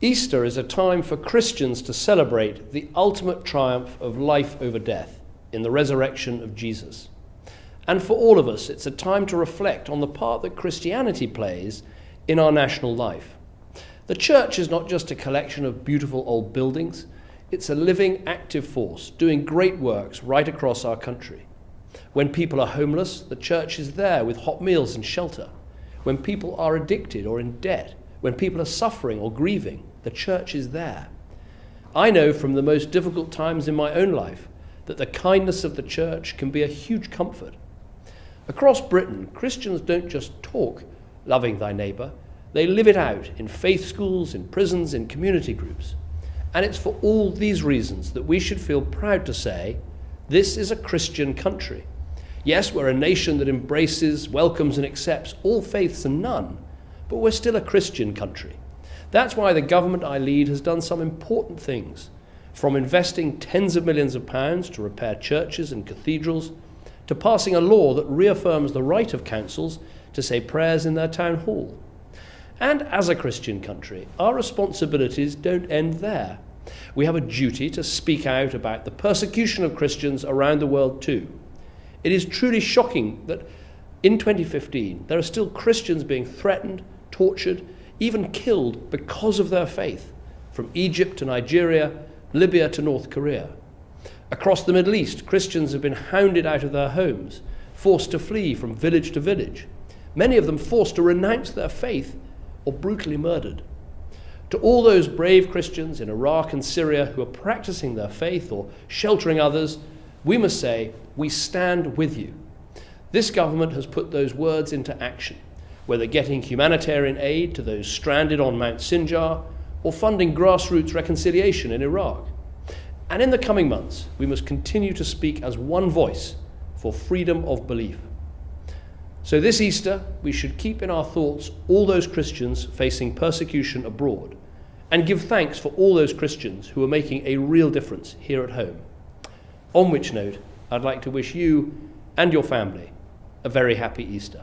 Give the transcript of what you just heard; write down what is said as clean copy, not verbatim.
Easter is a time for Christians to celebrate the ultimate triumph of life over death in the resurrection of Jesus. And for all of us, it's a time to reflect on the part that Christianity plays in our national life. The church is not just a collection of beautiful old buildings, it's a living, active force doing great works right across our country. When people are homeless, the church is there with hot meals and shelter. When people are addicted or in debt, when people are suffering or grieving, the church is there. I know from the most difficult times in my own life that the kindness of the church can be a huge comfort. Across Britain, Christians don't just talk loving thy neighbour, they live it out in faith schools, in prisons, in community groups. And it's for all these reasons that we should feel proud to say, this is a Christian country. Yes, we're a nation that embraces, welcomes and accepts all faiths and none, but we're still a Christian country. That's why the government I lead has done some important things, from investing tens of millions of pounds to repair churches and cathedrals, to passing a law that reaffirms the right of councils to say prayers in their town hall. And as a Christian country, our responsibilities don't end there. We have a duty to speak out about the persecution of Christians around the world too. It is truly shocking that in 2015 there are still Christians being threatened, tortured, even killed because of their faith, from Egypt to Nigeria, Libya to North Korea. Across the Middle East, Christians have been hounded out of their homes, forced to flee from village to village, many of them forced to renounce their faith or brutally murdered. To all those brave Christians in Iraq and Syria who are practicing their faith or sheltering others, we must say, we stand with you. This government has put those words into action, whether getting humanitarian aid to those stranded on Mount Sinjar or funding grassroots reconciliation in Iraq. And in the coming months, we must continue to speak as one voice for freedom of belief. So this Easter, we should keep in our thoughts all those Christians facing persecution abroad and give thanks for all those Christians who are making a real difference here at home. On which note, I'd like to wish you and your family a very happy Easter.